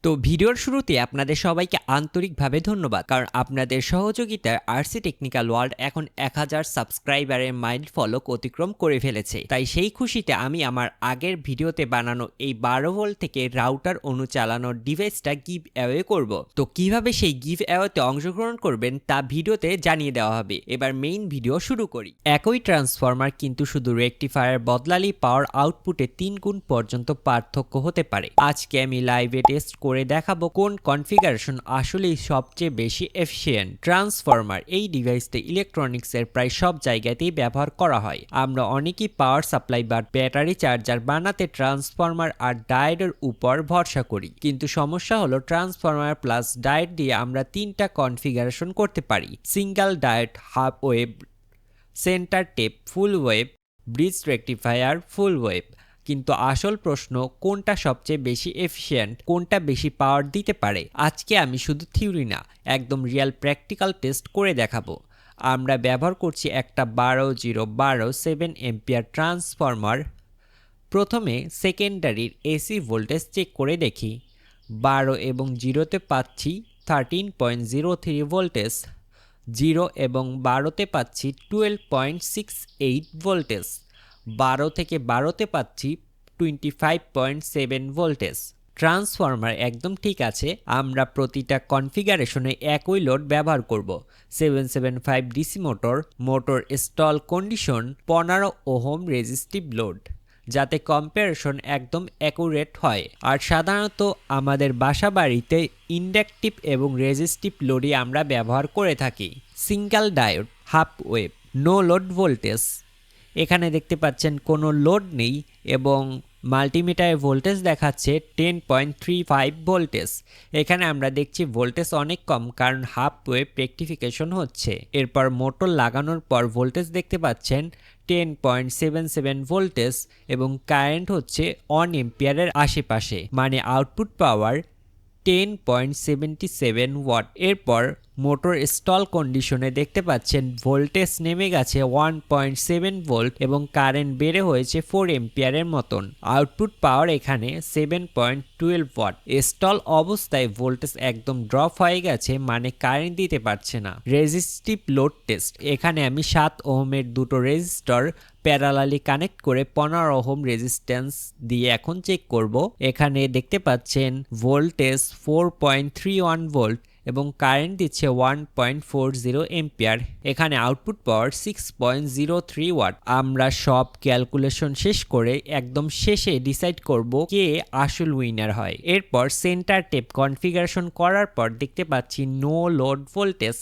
তো ভিডিওর শুরুতে আপনাদের সবাইকে আন্তরিকভাবে ধন্যবাদ, কারণ আপনাদের সহযোগিতায় আরসি টেকনিক্যাল ওয়ার্ল্ড এখন 1000 সাবস্ক্রাইবারের মাইল ফলক অতিক্রম করে ফেলেছে। তাই সেই খুশিতে আমি আমার আগের ভিডিওতে বানানো এই 12 ভোল্ট থেকে রাউটার অনুচালানোর ডিভাইসটা গিভ অ্যাওয়ে করব। তো কিভাবে সেই গিভ অ্যাওয়েতে অংশগ্রহণ করবেন তা ভিডিওতে জানিয়ে দেওয়া হবে। এবার মেইন ভিডিও শুরু করি। একই ট্রান্সফরমার কিন্তু শুধু রেকটিফায়ার বদলালেই পাওয়ার আউটপুটে 3 গুণ পর্যন্ত পার্থক্য হতে পারে। আজকে আমি লাইভে টেস্ট করে দেখাবো কোন কনফিগারেশন আসলেই সবচেয়ে বেশি এফিশিয়েন্ট। ট্রান্সফরমার এই ডিভাইসটা ইলেকট্রনিক্সের প্রায় সব জায়গাতেই ব্যবহার করা হয়। আমরা অনেকেই পাওয়ার সাপ্লাই বা ব্যাটারি চার্জার বানাতে ট্রান্সফরমার আর ডায়োডের উপর ভরসা করি, কিন্তু সমস্যা হলো ট্রান্সফরমার প্লাস ডায়োড দিয়ে আমরা 3টা কনফিগারেশন করতে পারি: single diode, half wave, centre tap, full wave, bridge rectifier, full wave. কিন্তু আসল প্রশ্ন, কোনটা সবচেয়ে বেশি এফিশিয়েন্ট, কোনটা বেশি পাওয়ার দিতে পারে? আজকে আমি শুধু থিওরি না, একদম রিয়েল প্র্যাকটিক্যাল টেস্ট করে দেখাবো। আমরা ব্যবহার করছি একটা 12012 7 এম্পিয়ার ট্রান্সফরমার। প্রথমে সেকেন্ডারির এসি ভোল্টেজ চেক করে দেখি। 12 এবং 0তে পাচ্ছি 13.03 ভোল্টেজ, 0 এবং 12তে পাচ্ছি 12.68 ভোল্টেজ, 12 থেকে 12তে পাচ্ছি 25.7 ভোল্টেজ। ট্রান্সফরমার একদম ঠিক আছে। আমরা প্রতিটা কনফিগারেশনে একই লোড ব্যবহার করব। 775 DC motor stall condition 15 ohm resistive load, যাতে কম্পারিশন একদম অ্যাকুরেট হয়। আর সাধারণত আমাদের বাসা বাড়িতে ইন্ডাকটিভ এবং রেজিস্টিভ লোডই আমরা ব্যবহার করে থাকি। Single diode, half wave, no load voltage. এখানে দেখতে পাচ্ছেন কোনো লোড নেই এবং মাল্টিমিটারে ভোল্টেজ দেখাচ্ছে 10.35 ভোল্টেজ। এখানে আমরা দেখছি ভোল্টেজ অনেক কম, কারণ হাফ ওয়েভ রেকটিফিকেশন হচ্ছে। এরপর মোটর লাগানোর পর ভোল্টেজ দেখতে পাচ্ছেন 10.77 ভোল্টেজ এবং কারেন্ট হচ্ছে 1 এম্পিয়ারের আশেপাশে, মানে আউটপুট পাওয়ার 10.77 ওয়াট। এরপর মোটর স্টল কন্ডিশনে দেখতে পাচ্ছেন ভোল্টেজ নেমে গেছে 1.7 ভোল্ট এবং কারেন্ট বেড়ে হয়েছে 4 এম্পিয়ারের মতন। আউটপুট পাওয়ার এখানে 7.12 ওয়াট। স্টল অবস্থায় ভোল্টেজ একদম ড্রপ হয়ে গেছে, মানে কারেন্ট দিতে পারছে না। Resistive load test. এখানে আমি 7 ওহমের দুটো রেজিস্টর প্যারালালি কানেক্ট করে 15 ওহম রেজিস্ট্যান্স দিয়ে এখন চেক করব। এখানে দেখতে পাচ্ছেন ভোল্টেজ 4.31 ভোল্ট এবং কারেন্ট দিচ্ছে 1.40 এম্পিয়ার। এখানে আউটপুট পাওয়ার 6.03 ওয়াট। আমরা সব ক্যালকুলেশন শেষ করে একদম শেষে ডিসাইড করব কে আসল উইনার হয়। এরপর সেন্টার টেপ কনফিগারেশন করার পর দেখতে পাচ্ছি no load voltage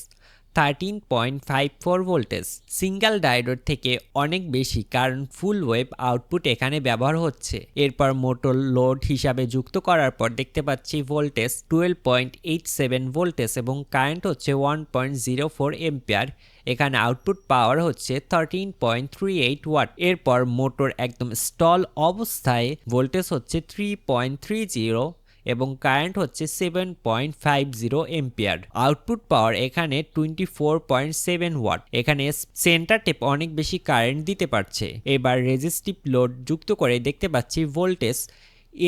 13.54 voltage. Single ডায়োডের থেকে অনেক বেশি, কারণ ফুল ওয়েভ আউটপুট এখানে ব্যবহার হচ্ছে। এরপর মোটর লোড হিসাবে যুক্ত করার পর দেখতে পাচ্ছি ভোল্টেজ 12.87 ভোল্টেজ এবং কারেন্ট হচ্ছে 1.04 এম্পিয়ার। এখানে আউটপুট পাওয়ার হচ্ছে 13.38 ওয়াট। এরপর মোটর একদম স্টল অবস্থায় ভোল্টেজ হচ্ছে 3.30 এবং কারেন্ট হচ্ছে 7.50 এম্পিয়ার। আউটপুট পাওয়ার এখানে 24.7 ওয়াট। এখানে সেন্টার টেপ অনেক বেশি কারেন্ট দিতে পারছে। এবার রেজিস্টিভ লোড যুক্ত করে দেখতে পাচ্ছি ভোল্টেজ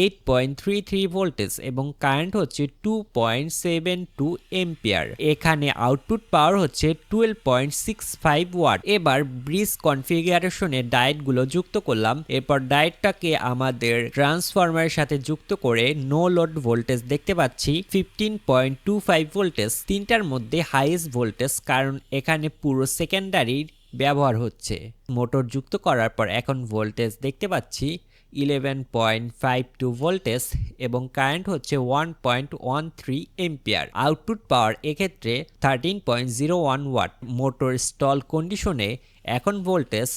8.33 ভোল্টেজ এবং কারেন্ট হচ্ছে 2.72 এম্পিয়ার। এখানে আউটপুট পাওয়ার হচ্ছে 12.65 ওয়াট। এবার ব্রিজ কনফিগারেশনে ডায়োডগুলো যুক্ত করলাম। এরপর ডায়োডটাকে আমাদের ট্রান্সফরমারের সাথে যুক্ত করে নো লোড ভোল্টেজ দেখতে পাচ্ছি 15.25 ভোল্টেজ। তিনটার মধ্যে হাইয়েস্ট ভোল্টেজ, কারণ এখানে পুরো সেকেন্ডারির ব্যবহার হচ্ছে। মোটর যুক্ত করার পর এখন ভোল্টেজ দেখতে পাচ্ছি 11.52 ভোল্টেজ এবং কারেন্ট হচ্ছে 1.13 এম্পিয়ার। আউটপুট পাওয়ার এক্ষেত্রে 13.01 ওয়াট। মোটর স্টল কন্ডিশনে এখন ভোল্টেজ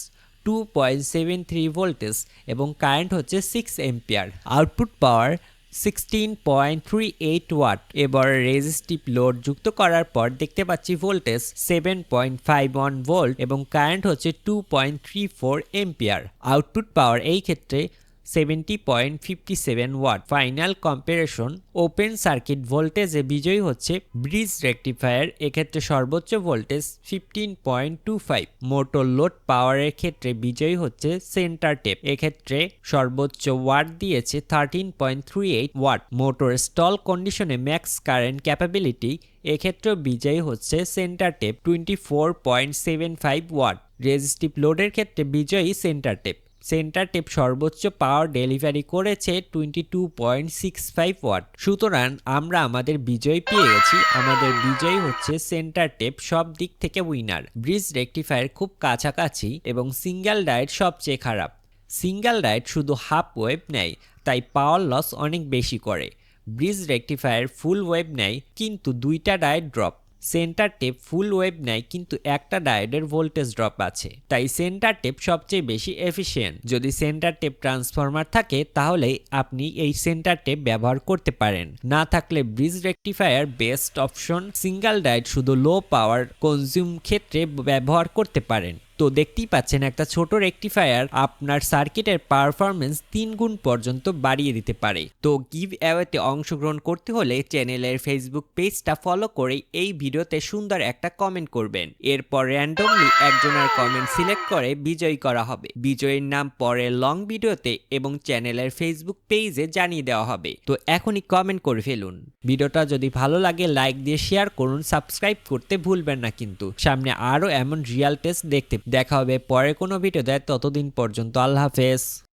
2.73 ভোল্টেজ এবং কারেন্ট হচ্ছে 6 এম্পিয়ার। আউটপুট পাওয়ার 16.38 ওয়াট। এবার রেজিস্টিভ লোড যুক্ত করার পর দেখতে পাচ্ছি ভোল্টেজ 7.51 ভোল্ট এবং কারেন্ট হচ্ছে 2.34 এম্পিয়ার। আউটপুট পাওয়ার এই ক্ষেত্রে 70.57 watt. Final comparison open circuit ভোল্টেজে বিজয়ী হচ্ছে ব্রিজ রেকটিফায়ার, এক্ষেত্রে সর্বোচ্চ ভোল্টেজ 15.25। মোটর লোড পাওয়ারের ক্ষেত্রে বিজয়ী হচ্ছে সেন্টার টেপ, এক্ষেত্রে সর্বোচ্চ ওয়াট দিয়েছে 13.38 ওয়াট। মোটর স্টল কন্ডিশনে ম্যাক্স কারেন্ট ক্যাপাবিলিটি, এক্ষেত্রেও বিজয়ী হচ্ছে সেন্টার টেপ 24.75 ওয়াট। রেজিস্টিভ লোডের ক্ষেত্রে বিজয়ী সেন্টার টেপ। সেন্টার টেপ সর্বোচ্চ পাওয়ার ডেলিভারি করেছে 22.65 ওয়াট। সুতরাং আমরা আমাদের বিজয় পেয়ে গেছি। আমাদের বিজয় হচ্ছে সেন্টার টেপ, সব দিক থেকে উইনার। ব্রিজ রেকটিফায়ার খুব কাছাকাছি এবং সিঙ্গেল ডায়েট সবচেয়ে খারাপ। সিঙ্গেল ডায়েট শুধু হাফ ওয়েভ নেয়, তাই পাওয়ার লস অনেক বেশি করে। ব্রিজ রেকটিফায়ার ফুল ওয়েভ নেয় কিন্তু দুইটা diode drop. Centre tap full wave নেয় কিন্তু একটা ডায়োডের ভোল্টেজ ড্রপ আছে, তাই সেন্টার টেপ সবচেয়ে বেশি এফিশিয়েন্ট। যদি সেন্টার টেপ ট্রান্সফরমার থাকে তাহলে আপনি এই সেন্টার টেপ ব্যবহার করতে পারেন, না থাকলে bridge rectifier best option. Single diode শুধু লো পাওয়ার কনজিউম ক্ষেত্রে ব্যবহার করতে পারেন। তো দেখতেই পাচ্ছেন একটা ছোট রেকটিফায়ার আপনার সার্কিটের পারফরমেন্স 3 গুণ পর্যন্ত বাড়িয়ে দিতে পারে। তো গিভ অ্যাওয়েতে অংশগ্রহণ করতে হলে চ্যানেলের ফেসবুক পেজটা ফলো করে এই ভিডিওতে সুন্দর একটা কমেন্ট করবেন। এরপর র্যান্ডমলি একজনের কমেন্ট সিলেক্ট করে বিজয়ী করা হবে। বিজয়ীর নাম পরে লং ভিডিওতে এবং চ্যানেলের ফেসবুক পেজে জানিয়ে দেওয়া হবে। তো এখনই কমেন্ট করে ফেলুন। ভিডিওটা যদি ভালো লাগে লাইক দিয়ে শেয়ার করুন, সাবস্ক্রাইব করতে ভুলবেন না কিন্তু। সামনে আরও এমন রিয়াল টেস্ট দেখতে দেখা হবে পরের কোনো ভিডিওতে। ততদিন পর্যন্ত আল্লাহ হাফেজ।